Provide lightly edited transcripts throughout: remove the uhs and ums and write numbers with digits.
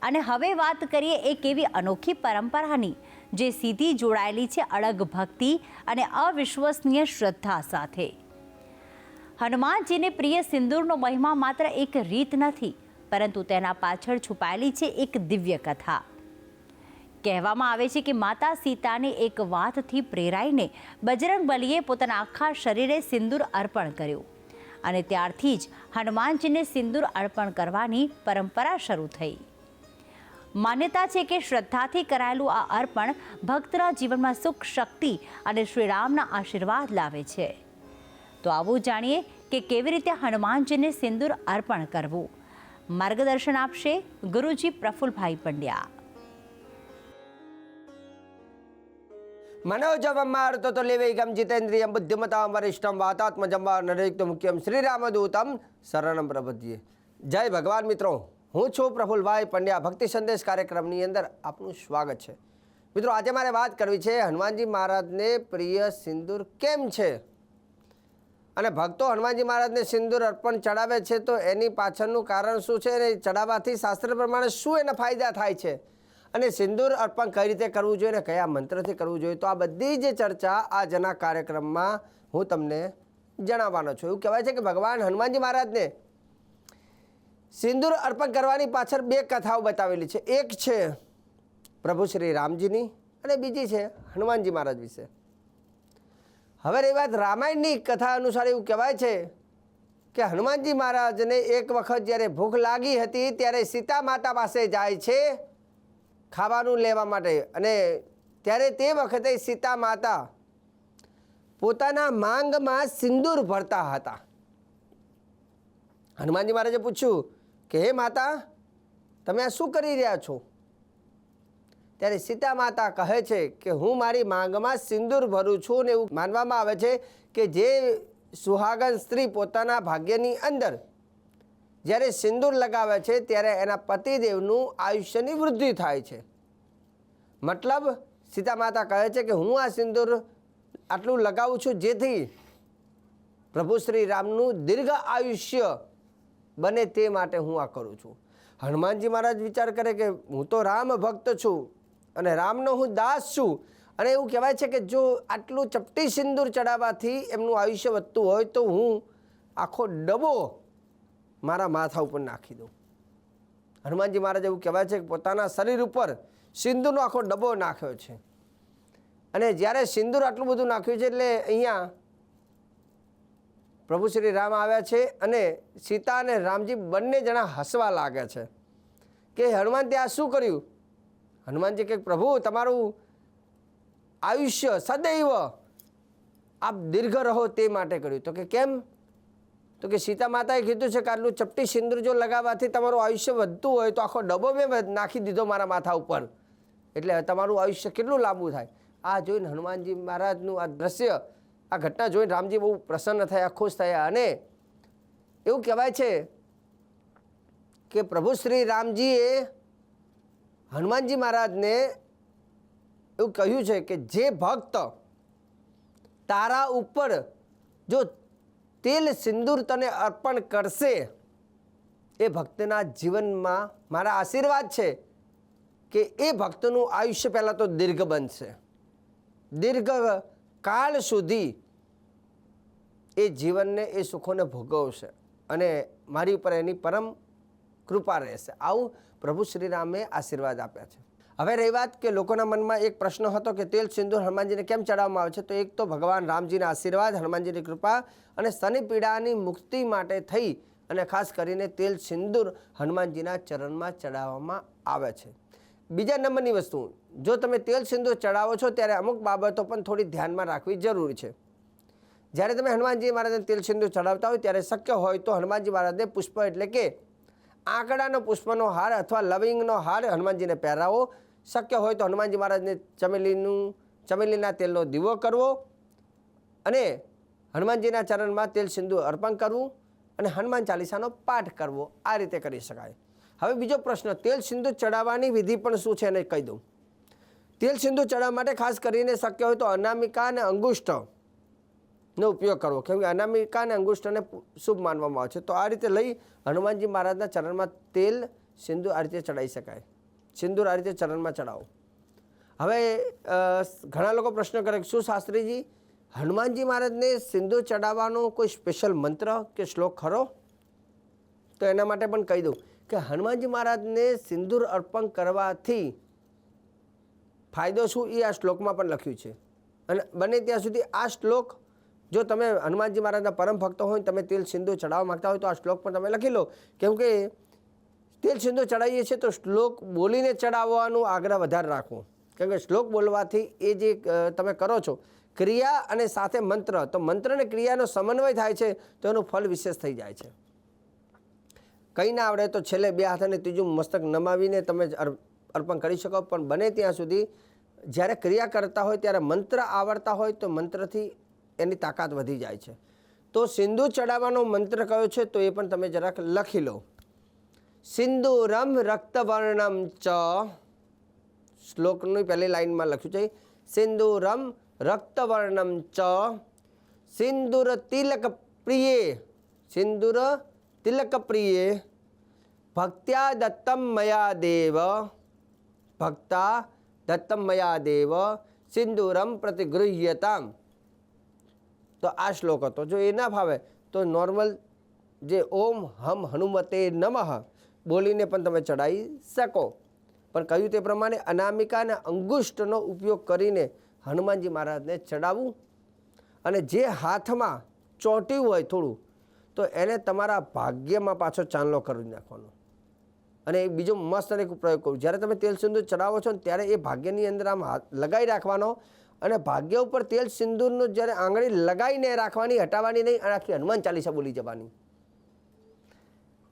અને હવે વાત કરીએ એક એવી અનોખી પરંપરાની જે સીધી જોડાયેલી છે અળગ ભક્તિ અને અવિશ્વસનીય શ્રદ્ધા સાથે. હનુમાનજીને પ્રિય સિંદૂરનો મહિમા માત્ર એક રીત નથી, પરંતુ તેના પાછળ છુપાયેલી છે એક દિવ્ય કથા. કહેવામાં આવે છે કે માતા સીતાની એક વાતથી પ્રેરાઈને બજરંગબલીએ પોતાના આખા શરીરે સિંદૂર અર્પણ કર્યું અને ત્યારથી જ હનુમાનજીને સિંદૂર અર્પણ કરવાની પરંપરા શરૂ થઈ. માન્યતા છે કે શ્રદ્ધાથી કરાયેલું આ અર્પણ ભક્તના જીવનમાં સુખ, શક્તિ અને શ્રીરામના આશીર્વાદ લાવે છે. તો આવું જાણીએ કે કેવી રીતે હનુમાનજીને સિંદૂર અર્પણ કરવું. માર્ગદર્શન આપશે ગુરુજી પ્રફુલભાઈ પંડ્યા. मनोजवं मारुततुल्यवेगं जितेन्द्रियं बुद्धिमतां वरिष्ठं वातात्मजं नरयुक्तं मुख्यं श्रीरामदूतं शरणं प्रपद्ये. जय भगवान મિત્રો, હું છું પ્રફુલભાઈ પંડ્યા. ભક્તિ સંદેશ કાર્યક્રમની અંદર આપનું સ્વાગત છે. મિત્રો, આજે મારે વાત કરવી છે હનુમાનજી મહારાજને પ્રિય સિંદૂર કેમ છે, અને ભક્તો હનુમાનજી મહારાજને સિંદૂર અર્પણ ચડાવે છે તો એની પાછળનું કારણ શું છે અને ચડાવવાથી શાસ્ત્ર પ્રમાણે શું એના ફાયદા થાય છે, અને સિંદૂર અર્પણ કઈ રીતે કરવું જોઈએ અને કયા મંત્રથી કરવું જોઈએ, તો આ બધી જ ચર્ચા આજના કાર્યક્રમમાં હું તમને જણાવવાનો છું. એવું કહેવાય છે કે ભગવાન હનુમાનજી મહારાજને સિંદૂર અર્પણ કરવાની પાછળ બે કથાઓ બતાવેલી છે. એક છે પ્રભુ શ્રી રામજીની અને બીજી છે હનુમાનજી મહારાજ વિશે. હવે એ વાત રામાયણની કથા અનુસાર એવું કહેવાય છે કે હનુમાનજી મહારાજને એક વખત જ્યારે ભૂખ લાગી હતી ત્યારે સીતા માતા પાસે જાય છે ખાવાનું લેવા માટે, અને ત્યારે તે વખતે સીતા માતા પોતાના માંગમાં સિંદૂર ભરતા હતા. હનુમાનજી મહારાજે પૂછ્યું કે હે માતા, તમે આ શું કરી રહ્યા છો? ત્યારે સીતા માતા કહે છે કે હું મારી માંગમાં સિંદૂર ભરું છું. ને એવું માનવામાં આવે છે કે જે સુહાગન સ્ત્રી પોતાના ભાગ્યની અંદર જ્યારે સિંદૂર લગાવે છે ત્યારે એના પતિદેવનું આયુષ્યની વૃદ્ધિ થાય છે. મતલબ સીતા માતા કહે છે કે હું આ સિંદૂર આટલું લગાવું છું જેથી પ્રભુ શ્રી રામનું દીર્ઘ આયુષ્ય બને, તે માટે હું આ કરું છું. હનુમાનજી મહારાજ વિચાર કરે કે હું તો રામ ભક્ત છું અને રામનો હું દાસ છું, અને એવું કહેવાય છે કે જો આટલું ચપટી સિંદૂર ચડાવવાથી એમનું આયુષ્ય વધતું હોય તો હું આખો ડબો મારા માથા ઉપર નાખી દઉં. હનુમાનજી મહારાજ એવું કહેવાય છે કે પોતાના શરીર ઉપર સિંદૂરનો આખો ડબ્બો નાખ્યો છે, અને જ્યારે સિંદૂર આટલું બધું નાખ્યું છે એટલે અહીંયા પ્રભુ શ્રી રામ આવ્યા છે અને સીતા અને રામજી બંને જણા હસવા લાગે છે કે હનુમાન તે આ શું કર્યું? હનુમાનજી કે પ્રભુ તમારું આયુષ્ય સદૈવ આપ દીર્ઘ રહો તે માટે કર્યું. તો કે કેમ? તો કે સીતા માતાએ કીધું છે કે આટલું ચપટી સિંદૂર જો લગાવવાથી તમારું આયુષ્ય વધતું હોય તો આખો ડબ્બો મેં નાખી દીધો મારા માથા ઉપર, એટલે તમારું આયુષ્ય કેટલું લાંબુ થાય. આ જોઈને હનુમાનજી મહારાજનું આ દ્રશ્ય, આ ઘટના જોઈને રામજી બહુ પ્રસન્ન થયા, ખુશ થયા, અને એવું કહેવાય છે કે પ્રભુ શ્રી રામજીએ હનુમાનજી મહારાજને એવું કહ્યું છે કે જે ભક્ત તારા ઉપર જો તેલ સિંદૂર તને અર્પણ કરશે એ ભક્તના જીવનમાં મારા આશીર્વાદ છે કે એ ભક્તનું આયુષ્ય પહેલાં તો દીર્ઘ બનશે, દીર્ઘ કાળ સુધી એ જીવનને એ સુખોને ભોગવશે અને મારી ઉપર એની પરમ કૃપા રહેશે. આવું પ્રભુ શ્રીરામે આશીર્વાદ આપ્યા છે. હવે રહી વાત કે લોકોના મનમાં એક પ્રશ્ન હતો કે તેલ સિંદૂર હનુમાનજીને કેમ ચડાવવામાં આવે છે, તો એક તો ભગવાન રામજીના આશીર્વાદ, હનુમાનજીની કૃપા અને શનિ પીડાની મુક્તિ માટે થઈ અને ખાસ કરીને તેલ સિંદૂર હનુમાનજીના ચરણમાં ચડાવવામાં આવે છે. બીજા નંબરની વસ્તુ, જો તમે તેલ સિંદૂર ચડાવો છો ત્યારે અમુક બાબતો પણ થોડી ધ્યાનમાં રાખવી જરૂરી છે. જ્યારે તમે હનુમાનજી મહારાજને તેલ સિંદૂર ચડાવતા હોય ત્યારે શક્ય હોય તો હનુમાનજી મહારાજને પુષ્પ એટલે કે આંકડાનો પુષ્પનો હાર અથવા લવિંગનો હાર હનુમાનજીને પહેરાવો. શક્ય હોય તો હનુમાનજી મહારાજને ચમેલીના તેલનો દીવો કરવો અને હનુમાનજીના ચરણમાં તેલ સિંદૂર અર્પણ કરવું અને હનુમાન ચાલીસાનો પાઠ કરવો. આ રીતે કરી શકાય. હવે બીજો પ્રશ્ન, તેલ સિંદૂર ચડાવવાની વિધિ પણ શું છે એને કહી દઉં. તેલ સિંદૂર ચડાવવા માટે ખાસ કરીને શક્ય હોય તો અનામિકા અને અંગુષ્ઠનો ઉપયોગ કરવો, કેમ કે અનામિકા અને અંગુષ્ઠને શુભ માનવામાં આવે છે. તો આ રીતે લઈ હનુમાનજી મહારાજના ચરણમાં તેલ સિંદૂર આ રીતે ચડાવી શકાય. સિંદૂર આ રીતે ચરણમાં ચડાવો. હવે ઘણા લોકો પ્રશ્ન કરે કે શું શાસ્ત્રીજી હનુમાનજી મહારાજને સિંદૂર ચડાવવાનો કોઈ સ્પેશિયલ મંત્ર કે શ્લોક ખરો? તો એના માટે પણ કહી દઉં કે હનુમાનજી મહારાજને સિંદૂર અર્પણ કરવાથી ફાયદો શું એ આ શ્લોકમાં પણ લખ્યું છે. અને બને ત્યાં સુધી આ શ્લોક જો તમે હનુમાનજી મહારાજના પરમ ભક્તો હોય તમે તેલ સિંદૂર ચડાવવા માગતા હોય તો આ શ્લોક પણ તમે લખી લો. કેમ કે તેલ સિંદૂર ચડાવીએ છીએ તો શ્લોક બોલીને ચડાવવાનું આગ્રહ વધારે રાખવો. કેમ કે શ્લોક બોલવાથી એ જે તમે કરો છો ક્રિયા અને સાથે મંત્ર, તો મંત્ર અને ક્રિયાનો સમન્વય થાય છે તો એનું ફળ વિશેષ થઈ જાય છે. કંઈ ના આવડે તો છેલ્લે બે હાથ અને ત્રીજું મસ્તક નમાવીને તમે અર્પણ કરી શકો. પણ બને ત્યાં સુધી જ્યારે ક્રિયા કરતા હોય ત્યારે મંત્ર આવડતા હોય તો મંત્રથી એની તાકાત વધી જાય છે. તો સિંદૂર ચડાવવાનો મંત્ર કયો છે તો એ પણ તમે જરાક લખી લો. સિંદૂરમ રક્તવર્ણમ ચ, શ્લોકની પહેલી લાઈનમાં લખ્યું છે સિંદૂરમ રક્તવર્ણમ ચ સિંદૂર તિલક પ્રિયે, સિંદૂર તિલક પ્રિયે ભક્ત્યા દત્તમ મયા દેવ, ભક્તા દત્તમ મયા દેવ સિંદૂરમ પ્રતિગૃહ્યતામ. તો આ શ્લોક હતો. જો એ ના ફાવે તો નોર્મલ જે ઓમ હમ હનુમતે નમઃ બોલીને પણ તમે ચડાવી શકો. પણ કહ્યું તે પ્રમાણે અનામિકા અને અંગુષ્ઠનો ઉપયોગ કરીને હનુમાનજી મહારાજને ચડાવવું. અને જે હાથમાં ચોંટ્યું હોય થોડું તો એને તમારા ભાગ્યમાં પાછો ચાંદલો કરી નાખવાનો. અને એ બીજો મસ્ત એક પ્રયોગ કરું, જ્યારે તમે તેલ સિંદૂર ચડાવો છો ને ત્યારે એ ભાગ્યની અંદર આમ હાથ લગાવી રાખવાનો અને ભાગ્ય ઉપર તેલ સિંદૂરનું જ્યારે આંગળી લગાવીને રાખવાની, હટાવવાની નહીં, અને આખી હનુમાન ચાલીસા બોલી જવાની.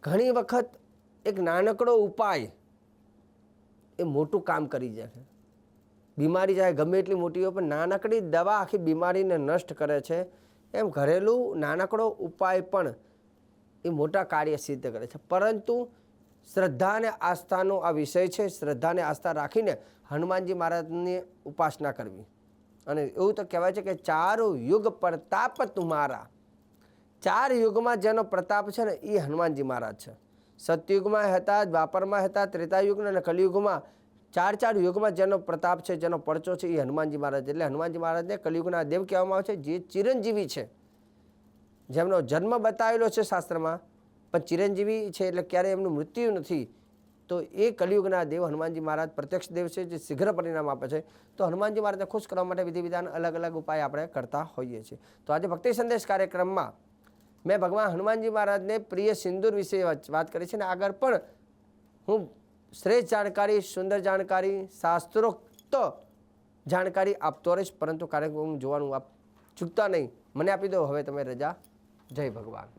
ઘણી વખત એક નાનકડો ઉપાય એ મોટું કામ કરી જાય. બીમારી જાય ગમે એટલી મોટી હોય પણ નાનકડી દવા આખી બીમારીને નષ્ટ કરે છે. એમ ઘરેલું નાનકડો ઉપાય પણ એ મોટા કાર્ય સિદ્ધ કરે છે. પરંતુ શ્રદ્ધા અને આસ્થાનો આ વિષય છે. શ્રદ્ધા અને આસ્થા રાખીને હનુમાનજી મહારાજની ઉપાસના કરવી. અને એવું તો કહેવાય છે કે 4 યુગ પ્રતાપ તુમારા, 4 યુગમાં જેનો પ્રતાપ છે ને એ હનુમાનજી મહારાજ છે. સતયુગમાં હતા, દ્વાપરમાં હતા, ત્રેતાયુગના અને કલિયુગમાં 4 યુગમાં જેનો પ્રતાપ છે, જેનો પરચો છે એ હનુમાનજી મહારાજ. એટલે હનુમાનજી મહારાજને કલિયુગના દેવ કહેવામાં આવે છે, જે ચિરંજીવી છે, જેમનો જન્મ બતાવેલો છે શાસ્ત્રમાં, પણ ચિરંજીવી છે એટલે ક્યારેય એમનું મૃત્યુ નથી. તો એ કલિયુગના દેવ હનુમાનજી મહારાજ પ્રત્યક્ષ દેવ છે, જે શીઘ્ર પરિણામ આપે છે. તો હનુમાનજી મહારાજને ખુશ કરવા માટે વિધિ વિધાન અલગ અલગ ઉપાય આપણે કરતા હોઈએ છીએ. તો આજે ભક્તિ સંદેશ કાર્યક્રમમાં મેં ભગવાન હનુમાનજી મહારાજને પ્રિય સિંદૂર વિશે વાત કરી છે. અને આગળ પણ હું શ્રેષ્ઠ જાણકારી, સુંદર જાણકારી, શાસ્ત્રોક્ત જાણકારી આપતો રહીશ. પરંતુ કાર્યક્રમ જોવાનું આપ ચૂકતા નહીં. મને આપી દો હવે તમે રજા. જય ભગવાન.